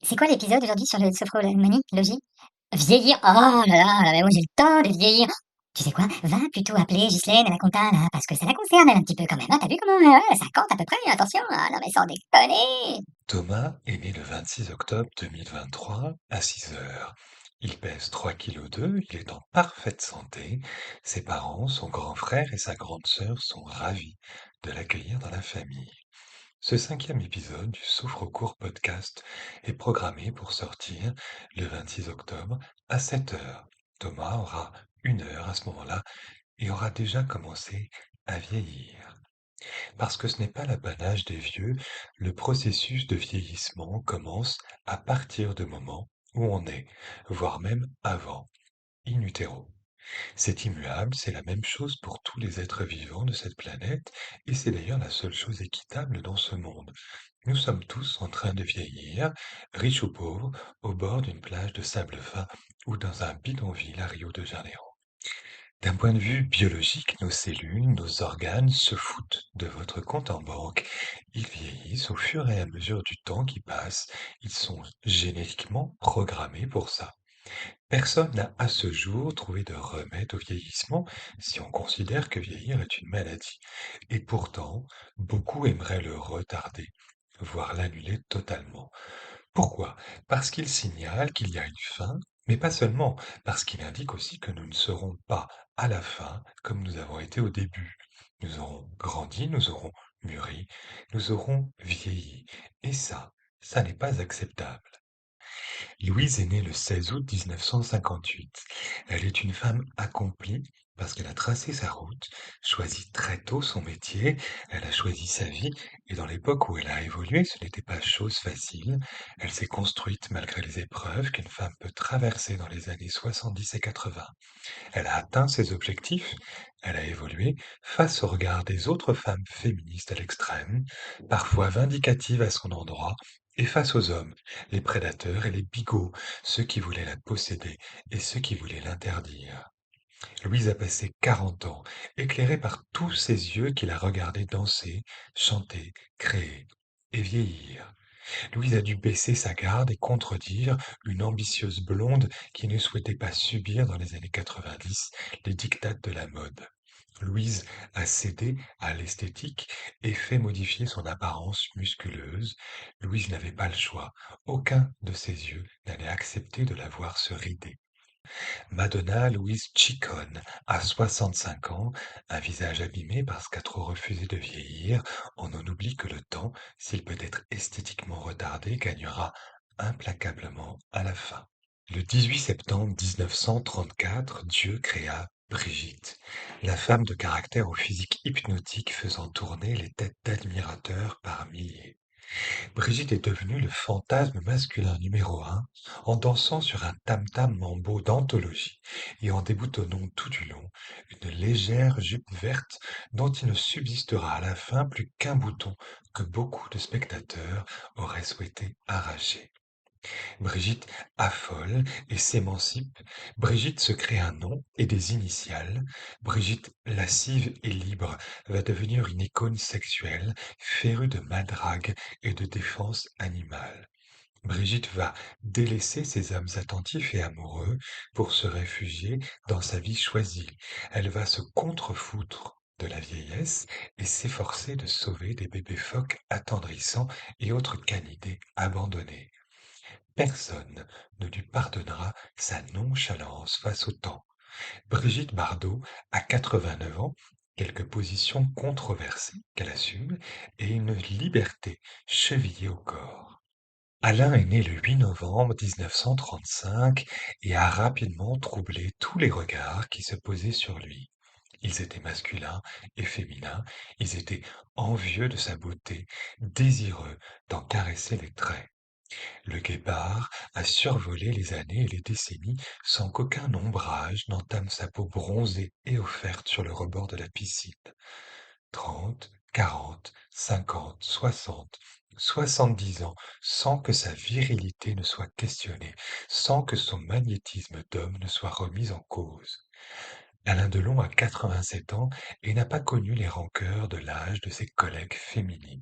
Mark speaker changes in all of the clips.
Speaker 1: C'est quoi l'épisode aujourd'hui sur le sophromanie, Logie? Vieillir? Oh là là, mais moi j'ai le temps de vieillir. Tu sais quoi? Va plutôt appeler Ghislaine à la compta, là, parce que ça la concerne, elle, un petit peu quand même. Hein. T'as vu comment ça compte à peu près? Attention, non mais sans déconner!
Speaker 2: Thomas est né le 26 octobre 2023 à 6 heures. Il pèse 3,2 kg, il est en parfaite santé. Ses parents, son grand frère et sa grande sœur sont ravis de l'accueillir dans la famille. Ce cinquième épisode du Souffre court podcast est programmé pour sortir le 26 octobre à 7 heures. Thomas aura 1 heure à ce moment-là et aura déjà commencé à vieillir. Parce que ce n'est pas l'apanage des vieux, le processus de vieillissement commence à partir du moment où on est, voire même avant, in utero. C'est immuable, c'est la même chose pour tous les êtres vivants de cette planète, et c'est d'ailleurs la seule chose équitable dans ce monde. Nous sommes tous en train de vieillir, riches ou pauvres, au bord d'une plage de sable fin ou dans un bidonville à Rio de Janeiro. D'un point de vue biologique, nos cellules, nos organes se foutent de votre compte en banque. Ils vieillissent au fur et à mesure du temps qui passe. Ils sont génétiquement programmés pour ça. Personne n'a à ce jour trouvé de remède au vieillissement si on considère que vieillir est une maladie. Et pourtant, beaucoup aimeraient le retarder, voire l'annuler totalement. Pourquoi? Parce qu'il signale qu'il y a une fin, mais pas seulement, parce qu'il indique aussi que nous ne serons pas à la fin comme nous avons été au début. Nous aurons grandi, nous aurons mûri, nous aurons vieilli. Et ça n'est pas acceptable. Louise est née le 16 août 1958. Elle est une femme accomplie parce qu'elle a tracé sa route, choisi très tôt son métier, elle a choisi sa vie, et dans l'époque où elle a évolué, ce n'était pas chose facile. Elle s'est construite malgré les épreuves qu'une femme peut traverser dans les années 70 et 80. Elle a atteint ses objectifs, elle a évolué face au regard des autres femmes féministes à l'extrême, parfois vindicatives à son endroit, et face aux hommes, les prédateurs et les bigots, ceux qui voulaient la posséder et ceux qui voulaient l'interdire. Louise a passé 40 ans, éclairée par tous ces yeux qui la regardaient danser, chanter, créer et vieillir. Louise a dû baisser sa garde et contredire une ambitieuse blonde qui ne souhaitait pas subir dans les années 90 les dictates de la mode. Louise a cédé à l'esthétique et fait modifier son apparence musculeuse. Louise n'avait pas le choix. Aucun de ses yeux n'allait accepter de la voir se rider. Madonna Louise Ciccone a 65 ans, un visage abîmé parce qu'a trop refusé de vieillir. On en oublie que le temps, s'il peut être esthétiquement retardé, gagnera implacablement à la fin. Le 18 septembre 1934, Dieu créa Brigitte, la femme de caractère au physique hypnotique faisant tourner les têtes d'admirateurs par milliers. Brigitte est devenue le fantasme masculin numéro un en dansant sur un tam-tam mambo d'anthologie et en déboutonnant tout du long une légère jupe verte dont il ne subsistera à la fin plus qu'un bouton que beaucoup de spectateurs auraient souhaité arracher. Brigitte affole et s'émancipe. Brigitte se crée un nom et des initiales. Brigitte, lascive et libre, va devenir une icône sexuelle, férue de madrague et de défense animale. Brigitte va délaisser ses hommes attentifs et amoureux pour se réfugier dans sa vie choisie. Elle va se contrefoutre de la vieillesse et s'efforcer de sauver des bébés phoques attendrissants et autres canidés abandonnés. Personne ne lui pardonnera sa nonchalance face au temps. Brigitte Bardot a 89 ans, quelques positions controversées qu'elle assume et une liberté chevillée au corps. Alain est né le 8 novembre 1935 et a rapidement troublé tous les regards qui se posaient sur lui. Ils étaient masculins et féminins, ils étaient envieux de sa beauté, désireux d'en caresser les traits. Le guépard a survolé les années et les décennies sans qu'aucun ombrage n'entame sa peau bronzée et offerte sur le rebord de la piscine. 30, 40, 50, 60, 70 ans, sans que sa virilité ne soit questionnée, sans que son magnétisme d'homme ne soit remis en cause. Alain Delon a 87 ans et n'a pas connu les rancœurs de l'âge de ses collègues féminines.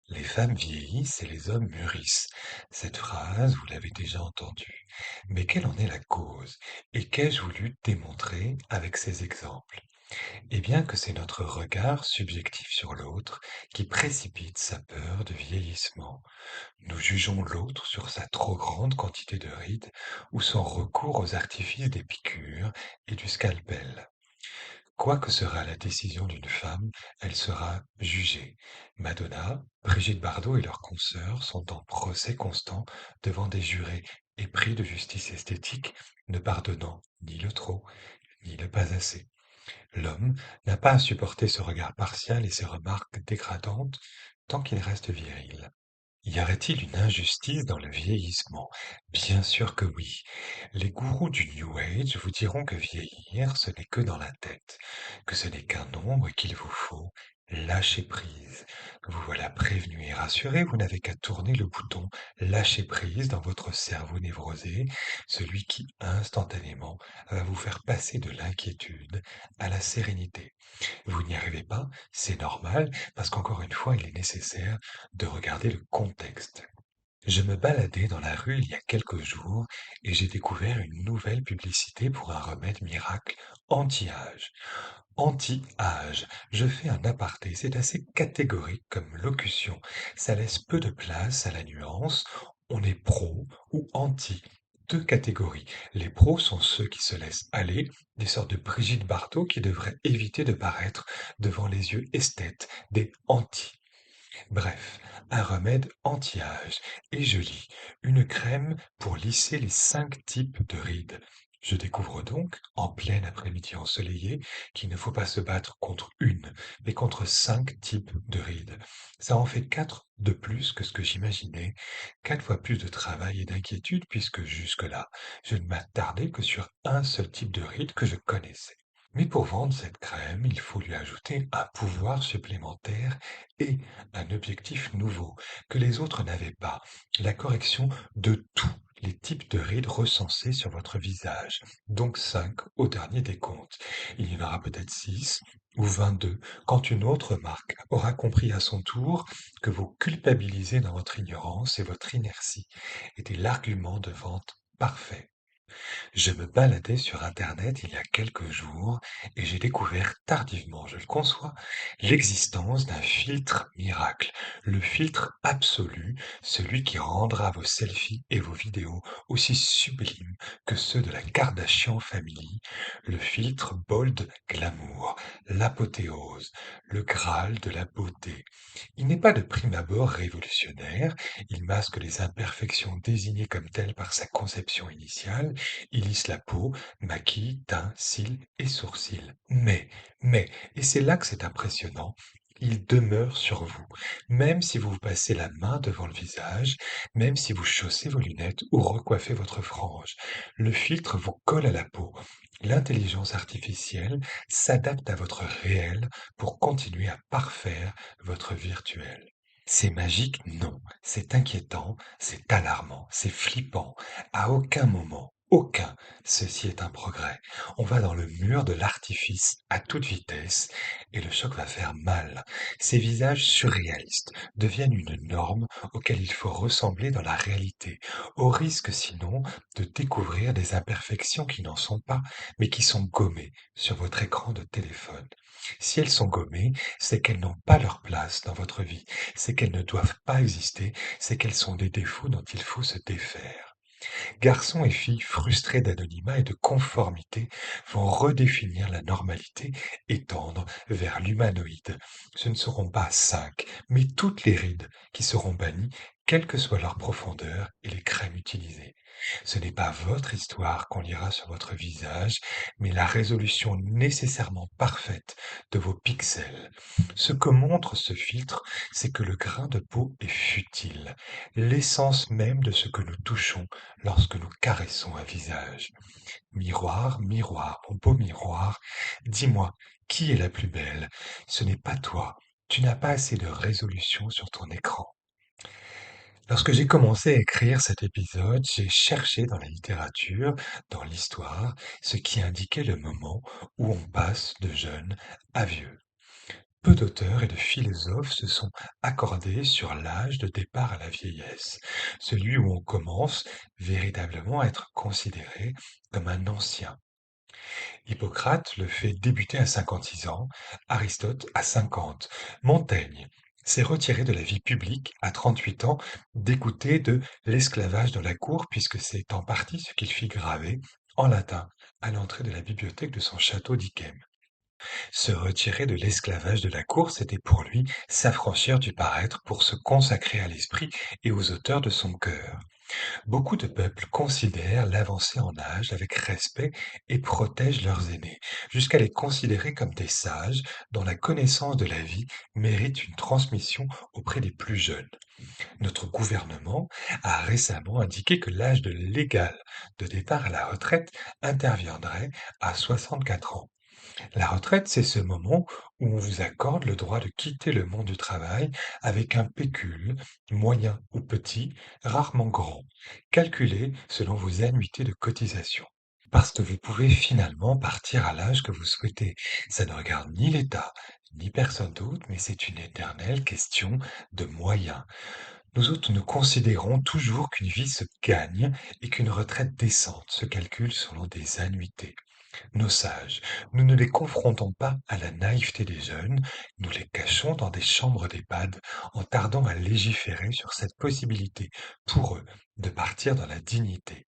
Speaker 2: Les femmes vieillissent et les hommes mûrissent. Cette phrase, vous l'avez déjà entendue. Mais quelle en est la cause? Et qu'ai-je voulu démontrer avec ces exemples? Eh bien que c'est notre regard subjectif sur l'autre qui précipite sa peur de vieillissement. Nous jugeons l'autre sur sa trop grande quantité de rides ou son recours aux artifices des piqûres et du scalpel. Quoi que sera la décision d'une femme, elle sera jugée. Madonna, Brigitte Bardot et leurs consoeurs sont en procès constant devant des jurés épris de justice esthétique, ne pardonnant ni le trop, ni le pas assez. L'homme n'a pas à supporter ce regard partial et ces remarques dégradantes tant qu'il reste viril. Y aurait-il une injustice dans le vieillissement? Bien sûr que oui. Les gourous du New Age vous diront que vieillir, ce n'est que dans la tête, que ce n'est qu'un nombre et qu'il vous faut lâcher prise. Vous voilà prévenu et rassuré, vous n'avez qu'à tourner le bouton lâcher prise dans votre cerveau névrosé, celui qui instantanément va vous faire passer de l'inquiétude à la sérénité. Vous n'y arrivez pas, c'est normal, parce qu'encore une fois, il est nécessaire de regarder le contexte. Je me baladais dans la rue il y a quelques jours et j'ai découvert une nouvelle publicité pour un remède miracle anti-âge. Anti-âge. Je fais un aparté, c'est assez catégorique comme locution. Ça laisse peu de place à la nuance. On est pro ou anti. Deux catégories. Les pros sont ceux qui se laissent aller, des sortes de Brigitte Bardot qui devraient éviter de paraître devant les yeux esthètes des anti. Bref, un remède anti-âge. Et je lis une crème pour lisser les 5 types de rides. Je découvre donc, en plein après-midi ensoleillé, qu'il ne faut pas se battre contre une, mais contre 5 types de rides. Ça en fait 4 de plus que ce que j'imaginais, 4 fois plus de travail et d'inquiétude, puisque jusque-là, je ne m'attardais que sur un seul type de ride que je connaissais. Mais pour vendre cette crème, il faut lui ajouter un pouvoir supplémentaire et un objectif nouveau que les autres n'avaient pas, la correction de tous les types de rides recensés sur votre visage, donc 5 au dernier décompte. Il y en aura peut-être 6 ou 22 quand une autre marque aura compris à son tour que vous culpabilisez dans votre ignorance et votre inertie était l'argument de vente parfait. Je me baladais sur Internet il y a quelques jours et j'ai découvert tardivement, je le conçois, l'existence d'un filtre miracle, le filtre absolu, celui qui rendra vos selfies et vos vidéos aussi sublimes que ceux de la Kardashian Family, le filtre Bold Glamour, l'apothéose, le Graal de la beauté. Il n'est pas de prime abord révolutionnaire, il masque les imperfections désignées comme telles par sa conception initiale, il lisse la peau, maquille, teint, cils et sourcils. Et c'est là que c'est impressionnant, il demeure sur vous, même si vous vous passez la main devant le visage, même si vous chaussez vos lunettes ou recoiffez votre frange. Le filtre vous colle à la peau. L'intelligence artificielle s'adapte à votre réel pour continuer à parfaire votre virtuel. C'est magique? Non. C'est inquiétant, c'est alarmant, c'est flippant. À aucun moment, aucun, ceci est un progrès. On va dans le mur de l'artifice à toute vitesse et le choc va faire mal. Ces visages surréalistes deviennent une norme auquel il faut ressembler dans la réalité, au risque sinon de découvrir des imperfections qui n'en sont pas, mais qui sont gommées sur votre écran de téléphone. Si elles sont gommées, c'est qu'elles n'ont pas leur place dans votre vie, c'est qu'elles ne doivent pas exister, c'est qu'elles sont des défauts dont il faut se défaire. Garçons et filles frustrés d'anonymat et de conformité vont redéfinir la normalité et tendre vers l'humanoïde. Ce ne seront pas 5, mais toutes les rides qui seront bannies, quelle que soit leur profondeur et les crèmes utilisées. Ce n'est pas votre histoire qu'on lira sur votre visage, mais la résolution nécessairement parfaite de vos pixels. Ce que montre ce filtre, c'est que le grain de peau est futile, l'essence même de ce que nous touchons lorsque nous caressons un visage. Miroir, miroir, mon beau miroir, dis-moi, qui est la plus belle? Ce n'est pas toi. Tu n'as pas assez de résolution sur ton écran. Lorsque j'ai commencé à écrire cet épisode, j'ai cherché dans la littérature, dans l'histoire, ce qui indiquait le moment où on passe de jeune à vieux. Peu d'auteurs et de philosophes se sont accordés sur l'âge de départ à la vieillesse, celui où on commence véritablement à être considéré comme un ancien. Hippocrate le fait débuter à 56 ans, Aristote à 50. Montaigne s'est retiré de la vie publique à 38 ans, dégoûté de l'esclavage dans la cour, puisque c'est en partie ce qu'il fit graver en latin à l'entrée de la bibliothèque de son château d'Yquem. Se retirer de l'esclavage de la cour, c'était pour lui s'affranchir du paraître pour se consacrer à l'esprit et aux auteurs de son cœur. Beaucoup de peuples considèrent l'avancée en âge avec respect et protègent leurs aînés, jusqu'à les considérer comme des sages dont la connaissance de la vie mérite une transmission auprès des plus jeunes. Notre gouvernement a récemment indiqué que l'âge de légal de départ à la retraite interviendrait à 64 ans. La retraite, c'est ce moment où on vous accorde le droit de quitter le monde du travail avec un pécule, moyen ou petit, rarement grand, calculé selon vos annuités de cotisation. Parce que vous pouvez finalement partir à l'âge que vous souhaitez. Ça ne regarde ni l'État, ni personne d'autre, mais c'est une éternelle question de moyens. Nous autres, nous considérons toujours qu'une vie se gagne et qu'une retraite décente se calcule selon des annuités. Nos sages, nous ne les confrontons pas à la naïveté des jeunes, nous les cachons dans des chambres d'EHPAD en tardant à légiférer sur cette possibilité pour eux de partir dans la dignité.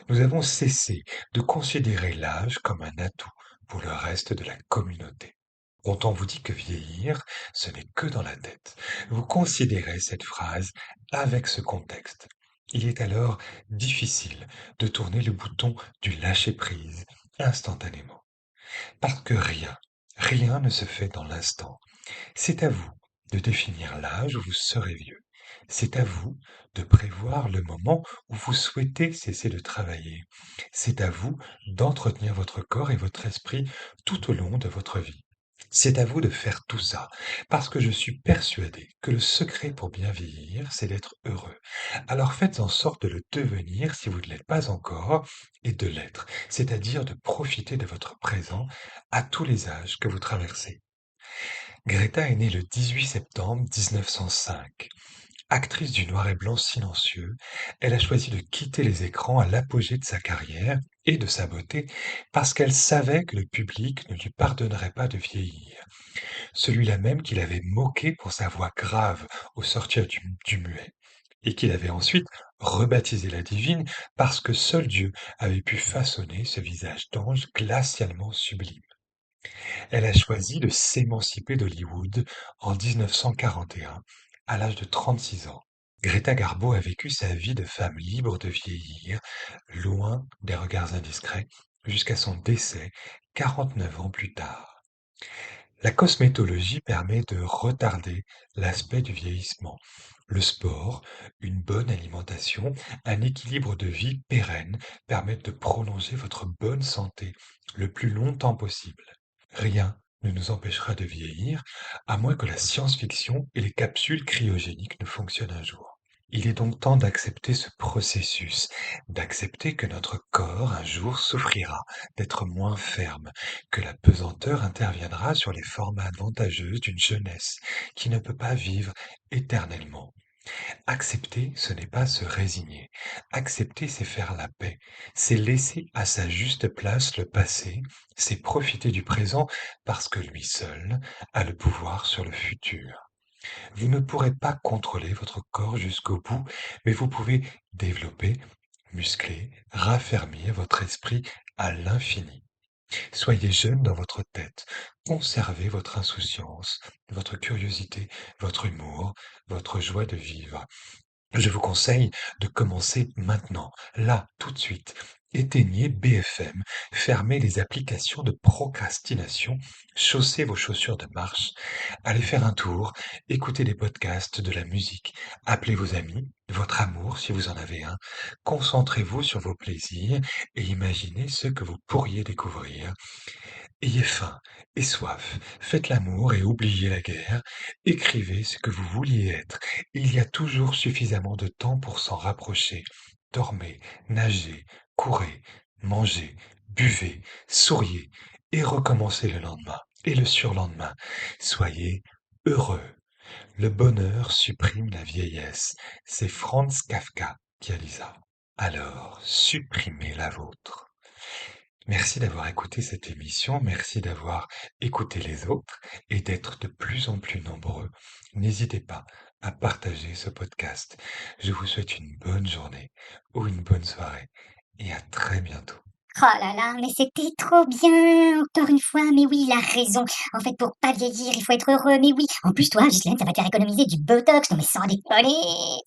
Speaker 2: Nous avons cessé de considérer l'âge comme un atout pour le reste de la communauté. Quand on vous dit que vieillir, ce n'est que dans la tête, vous considérez cette phrase avec ce contexte. Il est alors difficile de tourner le bouton du lâcher-prise instantanément. Parce que rien ne se fait dans l'instant. C'est à vous de définir l'âge où vous serez vieux. C'est à vous de prévoir le moment où vous souhaitez cesser de travailler. C'est à vous d'entretenir votre corps et votre esprit tout au long de votre vie. C'est à vous de faire tout ça, parce que je suis persuadé que le secret pour bien vieillir, c'est d'être heureux. Alors faites en sorte de le devenir si vous ne l'êtes pas encore, et de l'être, c'est-à-dire de profiter de votre présent à tous les âges que vous traversez. Greta est née le 18 septembre 1905. Actrice du noir et blanc silencieux, elle a choisi de quitter les écrans à l'apogée de sa carrière et de sa beauté parce qu'elle savait que le public ne lui pardonnerait pas de vieillir. Celui-là même qu'il avait moqué pour sa voix grave au sortir du muet, et qu'il avait ensuite rebaptisé la divine parce que seul Dieu avait pu façonner ce visage d'ange glacialement sublime. Elle a choisi de s'émanciper d'Hollywood en 1941, à l'âge de 36 ans. Greta Garbo a vécu sa vie de femme libre de vieillir, loin des regards indiscrets, jusqu'à son décès 49 ans plus tard. La cosmétologie permet de retarder l'aspect du vieillissement. Le sport, une bonne alimentation, un équilibre de vie pérenne permettent de prolonger votre bonne santé le plus longtemps possible. Rien ne nous empêchera de vieillir, à moins que la science-fiction et les capsules cryogéniques ne fonctionnent un jour. Il est donc temps d'accepter ce processus, d'accepter que notre corps un jour souffrira, d'être moins ferme, que la pesanteur interviendra sur les formes avantageuses d'une jeunesse qui ne peut pas vivre éternellement. Accepter, ce n'est pas se résigner. Accepter, c'est faire la paix. C'est laisser à sa juste place le passé. C'est profiter du présent parce que lui seul a le pouvoir sur le futur. Vous ne pourrez pas contrôler votre corps jusqu'au bout, mais vous pouvez développer, muscler, raffermir votre esprit à l'infini. Soyez jeune dans votre tête. Conservez votre insouciance, votre curiosité, votre humour, votre joie de vivre. Je vous conseille de commencer maintenant, là, tout de suite. Éteignez BFM, fermez les applications de procrastination, chaussez vos chaussures de marche, allez faire un tour, écoutez des podcasts, de la musique, appelez vos amis, votre amour si vous en avez un, concentrez-vous sur vos plaisirs et imaginez ce que vous pourriez découvrir. Ayez faim et soif, faites l'amour et oubliez la guerre, écrivez ce que vous vouliez être, il y a toujours suffisamment de temps pour s'en rapprocher. Dormez, nagez, courez, mangez, buvez, souriez et recommencez le lendemain. Et le surlendemain, soyez heureux. Le bonheur supprime la vieillesse. C'est Franz Kafka qui a dit ça. Alors, supprimez la vôtre. Merci d'avoir écouté cette émission, merci d'avoir écouté les autres et d'être de plus en plus nombreux. N'hésitez pas à partager ce podcast. Je vous souhaite une bonne journée ou une bonne soirée et à très bientôt.
Speaker 1: Oh là là, mais c'était trop bien! Encore une fois, mais oui, il a raison. En fait, pour pas vieillir, il faut être heureux, mais oui. En plus, toi, Ghislaine, ça va te faire économiser du botox, non mais sans déconner!